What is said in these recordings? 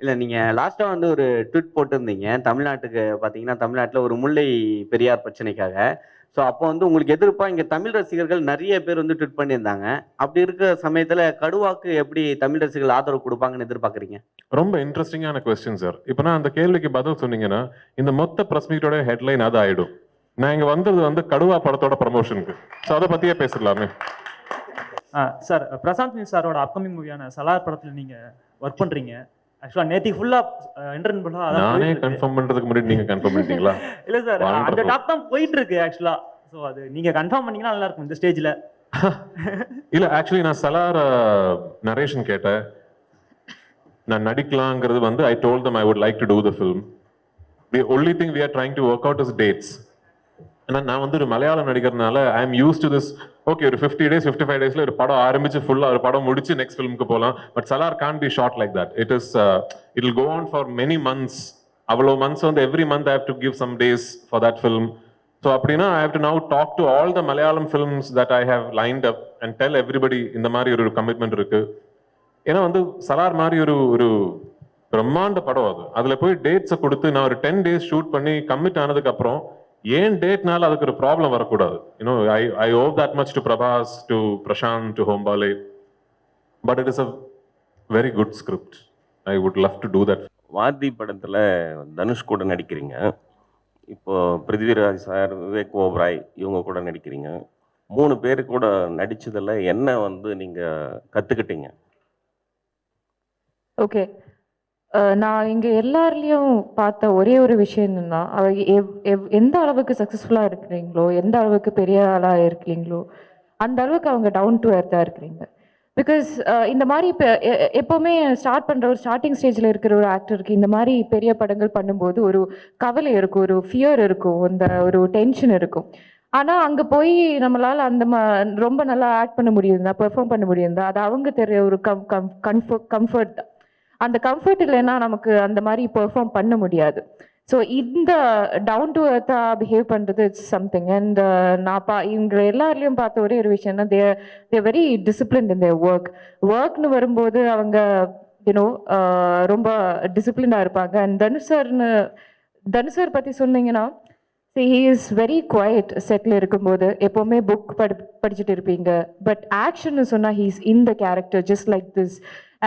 இல்ல நீங்க லாஸ்ட்டா வந்து ஒரு ட்வீட் போட்டிருந்தீங்க. தமிழ்நாட்டுக்கு பார்த்தீங்கன்னா, தமிழ்நாட்டுல ஒரு முல்லை பெரியார் பிரச்சனைக்காக. ஸோ அப்போ வந்து உங்களுக்கு எதிர்ப்பா இங்க தமிழ் ரசிகர்கள் நெறைய பேர் வந்து ட்வீட் பண்ணியிருந்தாங்க. அப்படி இருக்கிற சமயத்துல கடுவாக்கு எப்படி தமிழ் ரசிகர்கள் ஆதரவு குடுப்பாங்கன்னு எதிர்பார்க்குறீங்க? ரொம்ப இன்ட்ரெஸ்டிங்கான கொஸ்டின் சார். இப்ப நான் அந்த கேள்விக்கு பதில் சொன்னீங்கன்னா, இந்த மொத்த பிரஸ் மீட்டோட ஹெட்லைன் அது ஆயிடும். நான் இங்க வந்தது வந்து கடுவா படத்தோட ப்ரமோஷனுக்கு. ஸோ அதை பத்தியே பேசலாமே. சார், பிரசாந்த் நீல் சாரோட அப்கமிங் மூவியான சலார் படத்துல நீங்க ஒர்க் பண்றீங்க. ஆக்சுவலா நேத்தி ஃபுல்லா என்டர்ன் பண்ணா நானே கன்ஃபார்ம் பண்றதுக்கு முன்னாடி நீங்க கன்ஃபார்ம் பண்ணிட்டீங்களா? இல்ல சார், அந்த டாக் தான் போயிட்டு இருக்கு ஆக்சுவலா. சோ அது நீங்க கன்ஃபார்ம் பண்ணீங்கன்னா நல்லா இருக்கும் இந்த ஸ்டேஜ்ல. இல்ல ஆக்சுவலி நான் சலார் நரேஷன் கேட்டேன். நான் நடிக்கலாங்கிறது வந்து I told them I would like to do the film. The only thing we are trying to work out is dates. நான் வந்து ஒரு மலையாள நடிகர்னால I am used to this. Okay, ஒரு 50 days 55 daysல ஒரு படம் ஆரம்பிச்சு ஃபுல்லா ஒரு படம் முடிச்சு நெக்ஸ்ட் ஃபிலிமுக்கு போலாம். But Salaar can't be shot like that. It will go on for many months. அவ்வளோ months வந்து every month I have to give some days for that film. So அப்படின்னா I have to now talk to all the Malayalam films that I have lined up and tell everybody இந்த மாதிரி ஒரு commitment இருக்கு. ஏன்னா வந்து சலார் மாதிரி ஒரு பிரம்மாண்ட படம் அது. அதுல போய் டேட்ஸை கொடுத்து நான் ஒரு 10 days ஷூட் பண்ணி கமிட் ஆனதுக்கு அப்புறம் ஏன் டேட்னால அதுக்கு ஒரு ப்ராப்ளம் வரக்கூடாது. You know I owe that much to Prabhas, to Prashanth, to Hombale. But it is a very good script. I would love to do that. Vaathi படத்துல தனுஷ் கூட நடிக்கிறீங்க. இப்போ பிருத்விராஜ் சார், விவேக் ஓப்ராய் இவங்க கூட நடிக்கிறீங்க. 3 பேர் கூட நடிச்சதுல என்ன வந்து நீங்க கத்துக்கிட்டீங்க? ஓகே, நான் இங்கே எல்லாருலேயும் பார்த்த ஒரே ஒரு விஷயம் என்னென்னா, எந்த அளவுக்கு சக்ஸஸ்ஃபுல்லாக இருக்கிறீங்களோ, எந்த அளவுக்கு பெரிய ஆளாக இருக்கிறீங்களோ, அந்த அளவுக்கு அவங்க டவுன் டு எர்த்தாக இருக்கிறீங்க. பிகாஸ் இந்த மாதிரி இப்போ எப்போவுமே ஸ்டார்ட் பண்ணுற ஒரு ஸ்டார்டிங் ஸ்டேஜில் இருக்கிற ஒரு ஆக்டருக்கு இந்த மாதிரி பெரிய படங்கள் பண்ணும்போது ஒரு கவலை இருக்கும், ஒரு ஃபியர் இருக்கும், அந்த ஒரு டென்ஷன் இருக்கும். ஆனால் அங்கே போய் நம்மளால் ரொம்ப நல்லா ஆக்ட் பண்ண முடியுதா, பெர்ஃபார்ம் பண்ண முடியுதா, அது அவங்க தெரிய ஒரு கம்ஃபர்ட். அந்த கம்ஃபர்ட் இல்லைன்னா நமக்கு அந்த மாதிரி பெர்ஃபார்ம் பண்ண முடியாது. ஸோ இந்த டவுன் டு எர்த்தாக பிஹேவ் பண்ணுறது இட்ஸ் சம்திங். அண்ட் நான் இவங்க எல்லாருலேயும் பார்த்த ஒரே ஒரு விஷயம்னா தேர் வெரி டிசிப்ளின்ட் இன் தேர் ஒர்க்னு வரும்போது அவங்க யூனோ ரொம்ப டிசிப்ளினாக இருப்பாங்க. அண்ட் தனுஷ் சார் பற்றி சொன்னீங்கன்னா, ஹி இஸ் வெரி குவைட். செட்டில் இருக்கும்போது எப்போவுமே புக் படிச்சுட்டு இருப்பீங்க. பட் ஆக்ஷன்னு சொன்னால் he is in the character just like this.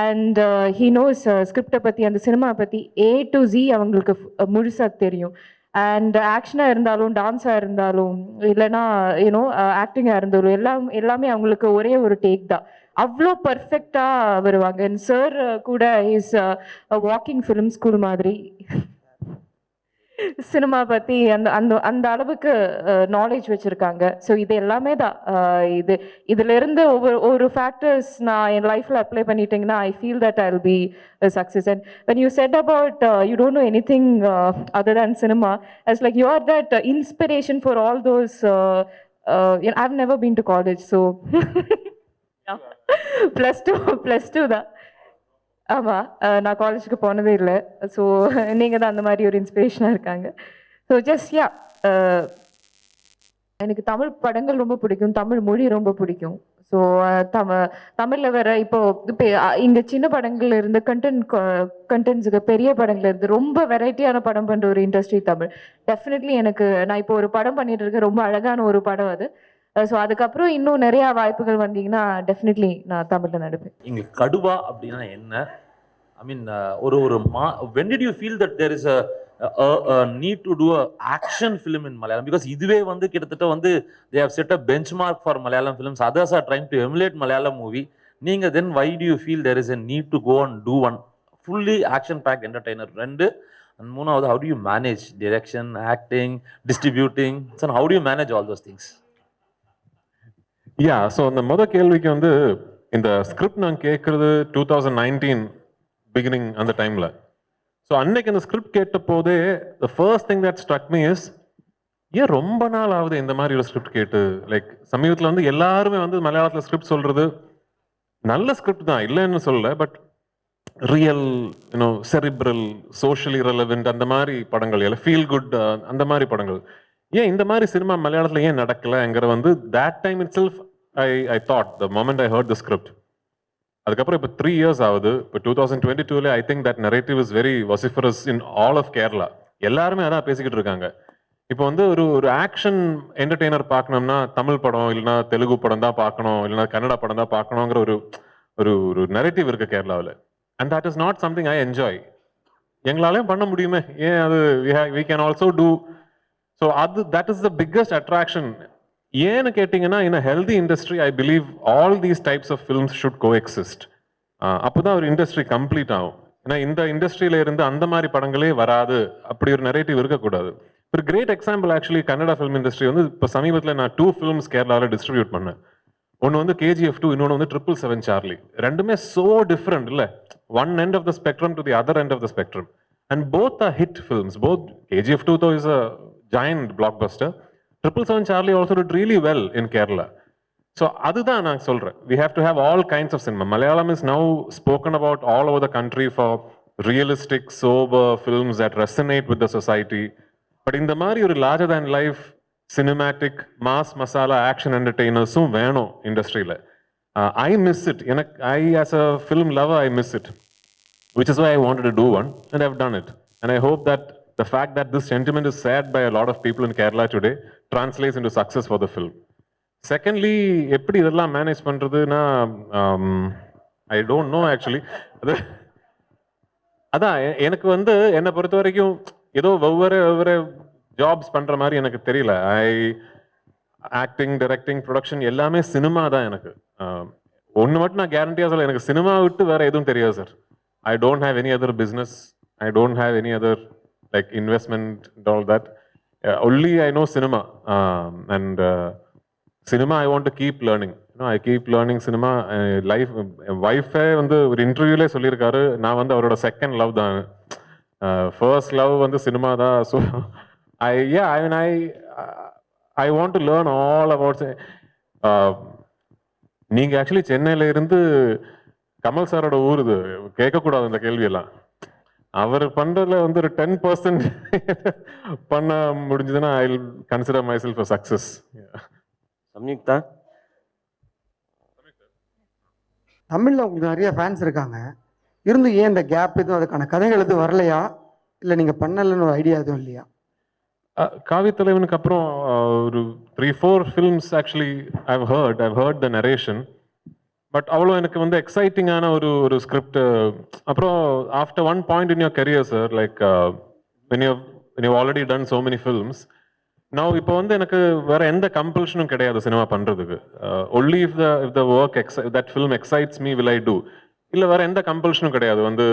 And he knows ஸ்கிரிப்டை பற்றி, அந்த சினிமா பற்றி A to Z அவங்களுக்கு முழுசாக தெரியும். அண்ட் ஆக்ஷனாக இருந்தாலும், டான்ஸாக இருந்தாலும், இல்லைனா யூனோ ஆக்டிங்காக இருந்தாலும் எல்லாமே அவங்களுக்கு ஒரே ஒரு டேக் தான். அவ்வளோ பர்ஃபெக்டாக வருவாங்க. அண்ட் சார் கூட இஸ் வாக்கிங் ஃபிலிம் ஸ்கூல் மாதிரி சினிமா பற்றி அந்த அளவுக்கு நாலேஜ் வச்சுருக்காங்க. ஸோ இது எல்லாமே தான். இதிலிருந்து ஒவ்வொரு ஃபேக்டர்ஸ் நான் என் லைஃப்பில் அப்ளை பண்ணிட்டீங்கன்னா I feel that I will be success. And when you said about you don't know anything other than cinema, as like you are that inspiration for all those I've never been to college, so plus 2 தான். ஆமாம், நான் காலேஜுக்கு போனதே இல்லை. So நீங்கள் தான் அந்த மாதிரி ஒரு இன்ஸ்பிரேஷனாக இருக்காங்க. ஸோ ஜஸ்ட் யா, எனக்கு தமிழ் படங்கள் ரொம்ப பிடிக்கும், தமிழ் மொழி ரொம்ப பிடிக்கும். ஸோ தமிழில் வேற இப்போ இங்கே சின்ன படங்கள்ல இருந்து கண்டென்ட்ஸுக்கு பெரிய படங்கள்ல இருந்து ரொம்ப வெரைட்டியான படம் பண்ணுற ஒரு இண்டஸ்ட்ரி தமிழ். டெஃபினெட்லி நான் இப்போ ஒரு படம் பண்ணிட்டு இருக்கேன், ரொம்ப அழகான ஒரு படம் அது. ஸோ அதுக்கப்புறம் இன்னும் நிறையா வாய்ப்புகள் வந்தீங்கன்னா டெஃபினெட்லி நான் தமிழில் நடிப்பேன். இங்கே கடுவா அப்படின்னா என்ன? ஐ மீன் when did you feel that there is a need to do a action film in Malayalam? Because இதுவே வந்து கிட்டத்தட்ட வந்து they have set a benchmark for Malayalam films. Others are trying to emulate Malayalam movie. நீங்க then why do you feel there is a need to go and do one fully action packed entertainer? ரெண்டு, and மூணாவது, how do you manage direction, acting, distributing? So how do you manage all those things? Yeah, so அந்த கேள்விக்கு வந்து இந்த script நான் கேட்கறது 2019 beginning அந்த டைம்ல. ஸோ அன்னைக்கு அந்த ஸ்கிரிப்ட் கேட்ட போதே the first thing that struck me is, ஏன் ரொம்ப நாள் ஆகுது இந்த மாதிரி ஒரு ஸ்கிரிப்ட் கேட்டு. லைக் சமீபத்தில் வந்து எல்லாருமே வந்து மலையாளத்தில் ஸ்கிரிப்ட் சொல்றது நல்ல ஸ்கிரிப்ட் தான், இல்லைன்னு சொல்லல, but real you know cerebral socially relevant அந்த மாதிரி படங்கள், எல்லாம் ஃபீல் குட் அந்த மாதிரி படங்கள். ஏன் இந்த மாதிரி சினிமா மலையாளத்தில் ஏன் நடக்கலைங்கிற வந்து that time itself I thought the moment I heard the script. அதுக்கப்புறம் இப்போ 3 இயர்ஸ் ஆகுது. இப்போ 2022ல I think that narrative is very vociferous in all of Kerala. எல்லாருமே அதான் பேசிக்கிட்டு இருக்காங்க. இப்போ வந்து ஒரு ஆக்ஷன் என்டர்டெய்னர் பார்க்கணும்னா தமிழ் படம் இல்லைன்னா தெலுங்கு படம் தான் பார்க்கணும், இல்லைன்னா கன்னடா படம் தான் பார்க்கணுங்கிற ஒரு ஒரு ஒரு நரேட்டிவ் இருக்கு கேரளாவில். And that is not something I enjoy. எங்களாலையும் பண்ண முடியுமே, ஏன் அது we can also do. So அது that is the biggest attraction. ஏன்னு கேட்டிங்கன்னா in a healthy industry I believe all these types of films should go exist. அப்போதான் ஒரு இண்டஸ்ட்ரி கம்ப்ளீட் ஆகும். ஏன்னா இந்த இண்டஸ்ட்ரியில இருந்து அந்த மாதிரி படங்களே வராது, அப்படி ஒரு நரேட்டிவ் இருக்கக்கூடாது. ஒரு great example actually Kannada film industry வந்து இப்போ சமீபத்தில் நான் 2 ஃபிலிம்ஸ் கேரளாவில் டிஸ்ட்ரிபியூட் பண்ணேன். ஒன்று வந்து KGF2, இன்னொன்று வந்து 777 சார்லி. ரெண்டுமே சோ டிஃப்ரெண்ட் இல்லை, one end of the spectrum to the other end of the spectrum. And both are hit films. Both KGF2 though is a giant blockbuster. 777 Charlie also did really well in Kerala. So அதுதான் நான் சொல்றேன், we have to have all kinds of cinema. Malayalam is now spoken about all over the country for realistic, sober films that resonate with the society. But இந்த மாதிரி ஒரு larger than life cinematic mass masala action entertainers-உம் வேணும் இண்டஸ்ட்ரியில். I miss it. I as a film lover I miss it, which is why I wanted to do one and I've done it. And I hope that the fact that this sentiment is shared by a lot of people in Kerala today translates into success for the film. Secondly, எப்படி இதெல்லாம் manage பண்றதுன்னா I don't know actually. அதான் எனக்கு வந்து என்னை பொறுத்த வரைக்கும் ஏதோ ஒவ்வொரு ஜாப்ஸ் பண்ற மாதிரி எனக்கு தெரியல. ஆக்டிங், டைரக்டிங், ப்ரொடக்ஷன் எல்லாமே சினிமா தான் எனக்கு. ஒன்று மட்டும் நான் கேரண்டியா சொல்ல, எனக்கு சினிமா விட்டு வேற எதுவும் தெரியாது sir. I don't have any other business. I don't have any other like investment and all that. Only I know cinema. And cinema I want to keep learning. I keep learning cinema. Life, wife வந்து ஒரு இன்டர்வியூலே சொல்லியிருக்காரு, நான் வந்து அவரோட second love தான். First love வந்து cinema தான். So I want to learn all about. நீங்க ஆக்சுவலி சென்னையில இருந்து கமல் சாரோட ஊர் இது, கேட்கக்கூடாது இந்த கேள்வியெல்லாம். அவர் பண்றதுல வந்து ஒரு 10% பண்ண முடிஞ்சதுன்னா I will consider my self a success. Samyuktha, தமிழ்ல உங்களுக்கு நிறைய ஃபேன்ஸ் இருக்காங்க, இருந்து ஏன் இந்த கேப் எதுவும் அதுக்கான கதைகள் எதுவும் வரலையா, இல்லை நீங்க பண்ணலன்னு ஒரு ஐடியா எதுவும் இல்லையா? காவி தலைவனுக்கு அப்புறம் ஒரு 3-4 films actually I've heard the narration. But அவ்வளோ எனக்கு வந்து எக்ஸைட்டிங்கான ஒரு ஸ்கிரிப்ட். அப்புறம் after one point in your career sir, like when you've already done so many films, now இப்போ வந்து எனக்கு வேற எந்த கம்பல்ஷனும் கிடையாது சினிமா பண்றதுக்கு. only if the work that film excites me will I do. இல்லை வேற எந்த கம்பல்ஷனும் கிடையாது. வந்து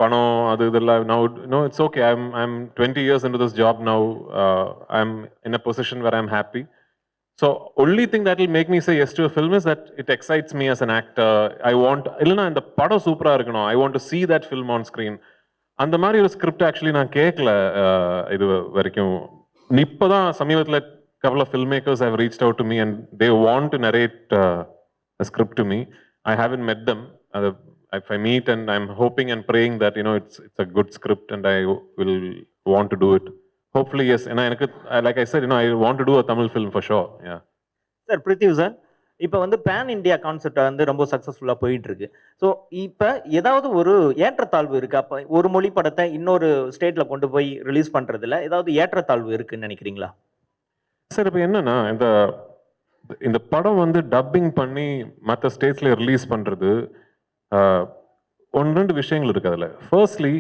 பணம் அது இதெல்லாம் now no, it's okay. I'm 20 years into this job now. I'm in a position where I'm happy. So only thing that will make me say yes to a film is that it excites me as an actor. I want இல்லைன்னா இந்த படம் சூப்பராக இருக்கணும், I want to see that film on screen. அந்த மாதிரி ஒரு script actually நான் கேட்கல இது வரைக்கும். இப்போதான் சமீபத்தில் couple of filmmakers have reached out to me and they want to narrate a script to me. I haven't met them. If I meet, and I'm hoping and praying that it's a good script and I will want to do it. Hopefully yes. And like I said, I want to do a Tamil film for sure. Yeah. Sir, Prithviraj sir, இப்போ வந்து pan India concept வந்து ரொம்ப சக்ஸஸ்ஃபுல்லாக போயிட்டு இருக்கு. So இப்போ ஏதாவது ஒரு ஏற்றத்தாழ்வு இருக்கு, அப்போ ஒரு மொழி படத்தை இன்னொரு ஸ்டேட்ல கொண்டு போய் ரிலீஸ் பண்றதுல ஏதாவது ஏற்றத்தாழ்வு இருக்குன்னு நினைக்கிறீங்களா? சார் இப்போ என்னன்னா, இந்த படம் வந்து டப்பிங் பண்ணி மற்ற ஸ்டேட்ஸ்ல ரிலீஸ் பண்றது 1-2 விஷயங்கள் இருக்கு அதில். ஃபர்ஸ்ட்லி,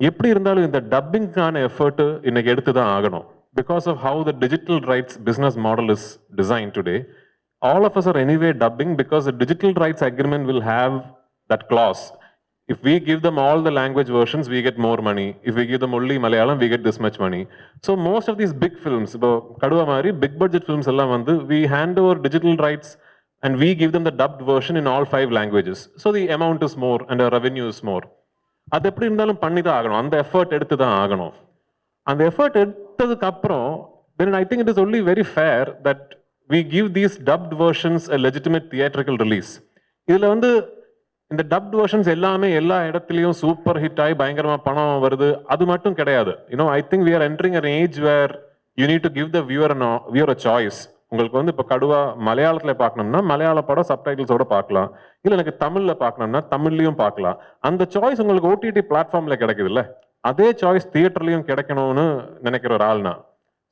எப்படி இருந்தாலும் இந்த டப்பிங்கான எஃபர்ட் இன்னைக்கு எடுத்து தான் ஆகணும். Because of how the digital rights business model is design today, all of us are anyway dubbing because the digital rights agreement will have that clause. If we give them all the language versions, we get more money. If we give them only Malayalam, we get this much money. So most of these big films, Kaduva mari big budget films alla vandu, we hand over digital rights and we give them the dubbed version in all 5 languages. So the amount is more and the revenue is more. அது எப்படி இருந்தாலும் பண்ணி தான் ஆகணும், அந்த effort எடுத்து தான் ஆகணும். அந்த எஃபர்ட் எடுத்ததுக்கு அப்புறம் then I think it is only very fair that we give these dubbed versions a legitimate theatrical release. இதுல வந்து இந்த dubbed versions எல்லாமே எல்லா இடத்துலையும் சூப்பர் ஹிட் ஆகி பயங்கரமா பணம் வருது, அது மட்டும் கிடையாது. I think we are entering an age where you need to give the viewer a choice. உங்களுக்கு வந்து இப்போ கடுவா மலையாளத்தில் பார்க்கணும்னா மலையாள படம் சப்டைட்டில்ஸோட பார்க்கலாம், இல்லை எனக்கு தமிழில் பார்க்கணும்னா தமிழ்லையும் பார்க்கலாம். அந்த சாய்ஸ் உங்களுக்கு ஓடிடி பிளாட்ஃபார்மில் கிடைக்குதுல்ல, அதே சாய்ஸ் தியேட்டர்லையும் கிடைக்கணும்னு நினைக்கிற ஒரு ஆள்னா.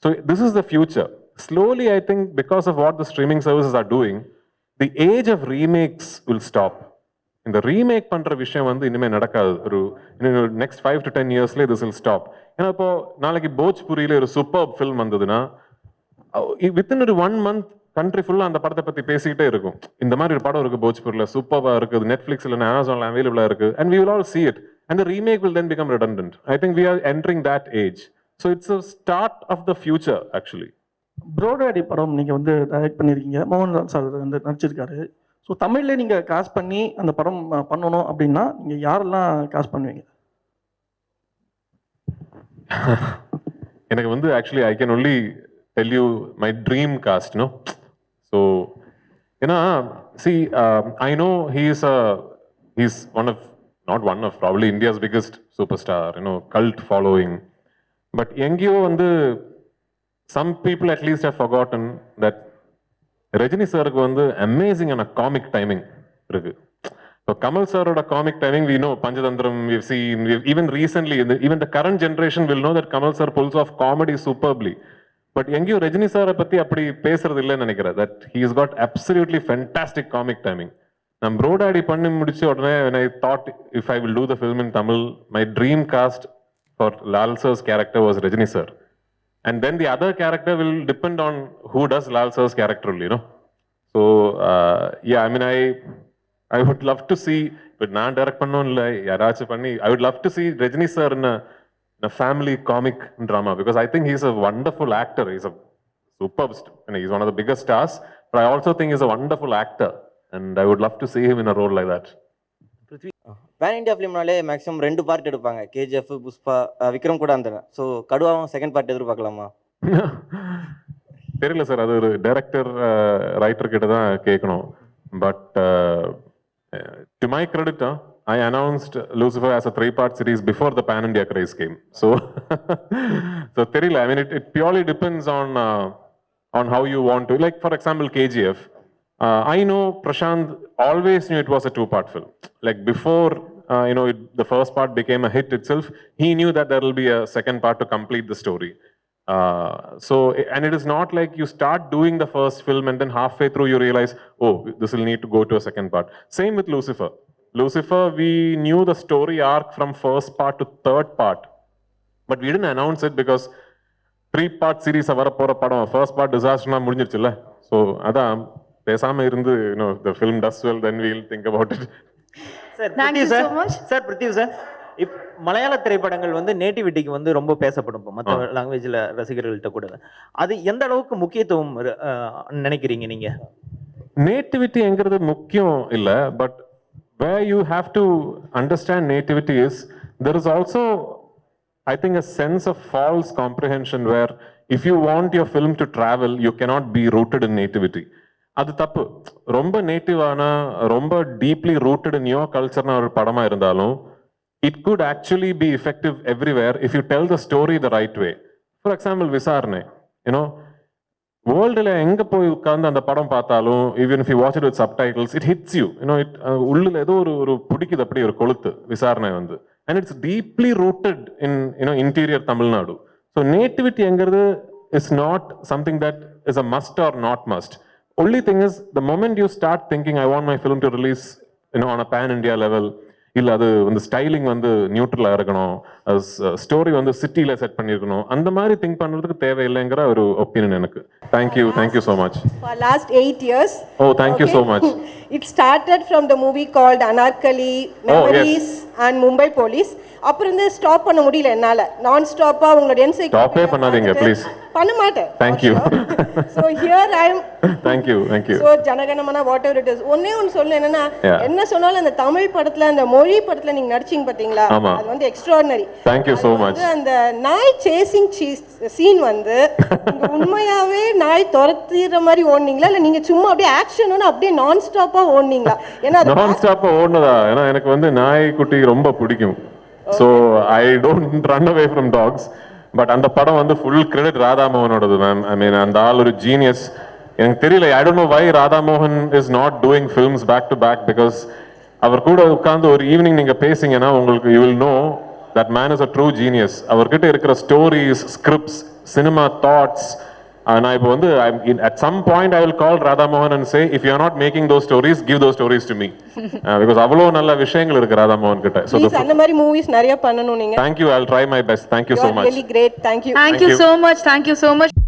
So this is the future. Slowly, I think, because of what the streaming services are doing, the age of remakes will stop. இந்த ரீமேக் பண்ற விஷயம் வந்து இனிமே நடக்காது. ஒரு நெக்ஸ்ட் 5 to 10 இயர்ஸ்ல திஸ் வில் ஸ்டாப். ஏன்னா இப்போ நாளைக்கு போஜ்புரியில ஒரு சூப்பர் ஃபில்ம் வந்ததுன்னா வித்தின் ஒரு 1 month கண்ட்ரி ஃபுல்லா அந்த படத்தை பத்தி பேசிக்கிட்டே இருக்கும். இந்த மாதிரி ஒரு படம் இருக்கு போஜ்பூர்ல, சூப்பரா இருக்குது, நெட்ஃபிளிக்ஸ்ல அமேசான்ல அவைலபிளா இருக்கு, and we will all see it, and the remake will then become redundant. I think we are entering that age, so it's a start of the future actually. ப்ரோடாடி படம் நீங்கள் வந்து டைரக்ட் பண்ணியிருக்கீங்க, மோகன்லால் சார் வந்து நடிச்சிருக்காரு. ஸோ தமிழ்லேயே நீங்கள் cost பண்ணி அந்த படம் பண்ணணும் அப்படின்னா நீங்கள் யாரெல்லாம் காஸ்ட் பண்ணுவீங்க? எனக்கு வந்து actually I can only tell you my dream cast, no. So ஏன்னா see I know he's one of not one of probably India's biggest super star, cult following. But எங்கேயோ வந்து some people at least have forgotten that Rajini சாருக்கு வந்து அமேசிங்கான comic timing இருக்கு. இப்போ கமல் சாரோட comic timing we know Panchathanthiram, we've seen, even recently even the current generation will know that Kamal sir pulls off comedy superbly. But எங்கேயோ ரஜினி சாரை பத்தி அப்படி பேசுறது இல்லைன்னு நினைக்கிறேன். that he has got absolutely fantastic comic timing. நான் ப்ரோடாடி பண்ணி முடிச்ச உடனே when I thought if I will do the film in Tamil, my dream cast for Lal sir's character was Rajini sir. And then the other character will depend on who does Lal sir's character only, So, yeah, I mean, I would love to see, but நான் direct பண்ணோம்ல, யாராச்சும் பண்ணி, I would love to see Rajini sir in a family comic drama, because I think he's a wonderful actor. He's a superb, he's one of the biggest stars, but I also think he's a wonderful actor, and I would love to see him in a role like that. Pan India ஃபிலிம்னாலே maximum 2 part எடுப்பாங்க, KGF, Pushpa, Vikram கூட அந்த. ஸோ கடுவாவும் second part எதிர்பார்க்கலாமா? தெரியல sir, அது ஒரு டைரக்டர் ரைட்டர் கிட்ட தான் கேட்கணும். But to my credit, I announced Lucifer as a 3-part series before the Pan India craze came. So, தெரியல. I mean, it purely depends on how you want to. Like, for example, KGF. I know Prashant always knew it was a 2-part film. Like before, the first part became a hit itself, he knew that there will be a second part to complete the story. And it is not like you start doing the first film and then halfway through you realize, oh, this will need to go to a second part. Same with Lucifer. Lucifer, we knew the story arc from first part to third part, but we didn't announce it because 3-part series வரப்போற படம் first part disaster முடிஞ்சிருச்சுல்ல. So அதான் பேசாம இருந்து, the film does well, then we'll think about it. Sir, Thank you so much. Sir Prithvi sir, மலையாள திரைப்படங்கள் வந்து நேட்டிவிட்டிக்கு வந்து ரொம்ப பேசப்படும் இப்போ மற்ற லாங்குவேஜில் ரசிகர்கள்ட்ட கூட. அது எந்த அளவுக்கு முக்கியத்துவம் நினைக்கிறீங்க நீங்க? நேட்டிவிட்டிங்கிறது முக்கியம் இல்லை, but where you have to understand nativity is there is also, I think, a sense of false comprehension where if you want your film to travel, you cannot be rooted in nativity. அது தப்பு. ரொம்ப நேட்டிவான, ரொம்ப deeply rooted in your கல்ச்சர்னா ஒரு படமா இருந்தாலும் it could actually be effective everywhere if you tell the story the right way. For example, விசாரணை, வேர்ல்டுல எங்க போய் உட்கார்ந்து அந்த படம் பார்த்தாலும், even if you watch it with subtitles, it hits you. உள்ளுல ஏதோ ஒரு பிடிக்குது, அப்படி ஒரு கொளுத்து விசாரணை வந்து. And it's deeply rooted in interior Tamil Nadu. So nativity என்கிறது is not something that is a must or not must. Only thing is, the moment you start thinking, I want my film to release on a pan India level, இல்ல அது வந்து styling வந்து நியூட்ரலா இருக்கணும், story வந்து சிட்டில set பண்ணிருக்கணும், அந்த மாதிரி திங்க் பண்றதுக்கு தேவையில்லைங்கிற ஒரு ஒப்பீனியன் எனக்கு. Thank you so much. For last 8 years. Oh, thank you so much. It started from the movie called Anarkali, Memories, and Mumbai Police. அப்புறம் வந்து ஸ்டாப் பண்ண முடியல என்னால. நான் ஸ்டாப்பா உங்களோட என்சைக்ளோபீடியா ஸ்டாப்பே பண்ணாதீங்க ப்ளீஸ். பண்ண மாட்டேன். Thank you. So here I am. Thank you. So Jana Gana Mana whatever it is. ஒண்ணே ஒன்னு சொல்ல என்னன்னா, என்ன சொன்னாலும் அந்த தமிழ் படத்துல, அந்த மொழி படத்துல நீங்க நடிச்சீங்க பாத்தீங்களா, அது வந்து extraordinary. Thank you so much. அந்த நாய் சேசிங் சீன் வந்து உண்மையாவே நாய் துரத்திற மாதிரி ஓடுனீங்களா, இல்ல நீங்க சும்மா அப்படியே ஆக்ஷன் அப்படியே நான் ஸ்டாப்பா ஓடுனீங்களா? ஏன்னா நான் ஸ்டாப்பா ஓடுனதா, ஏன்னா எனக்கு வந்து நாய் குட்டி ரொம்ப பிடிக்கும். So I don't run away from dogs. But அந்த படம் வந்து ஃபுல் கிரெடிட் ராதாமோகனோடது மேம். ஐ மீன் அந்த ஆள் ஒரு ஜீனியஸ். எனக்கு தெரியல, I don't know why Radha மோகன் is not doing films back to back, because அவர் கூட உட்கார்ந்து ஒரு ஈவினிங் நீங்க பேசிங்கன்னா உங்களுக்கு you will know that man is a true genius. அவர்கிட்ட இருக்கிற ஸ்டோரிஸ், ஸ்கிரிப்ட்ஸ், சினிமா தாட்ஸ். நான் இப்போ வந்து at some point I will call Radha Mohan and say, if you are not making those stories, give those stories to me. Because அவ்வளோ நல்ல விஷயங்கள் இருக்கு ராதா மோகன் கிட்ட. So ப்ளீஸ் அந்த மாதிரி மூவிஸ் நிறைய பண்ணணும் நீங்க. thank you, I'll try my best. Thank you so much. Really great. Thank you. Thank you so much. Thank you so much.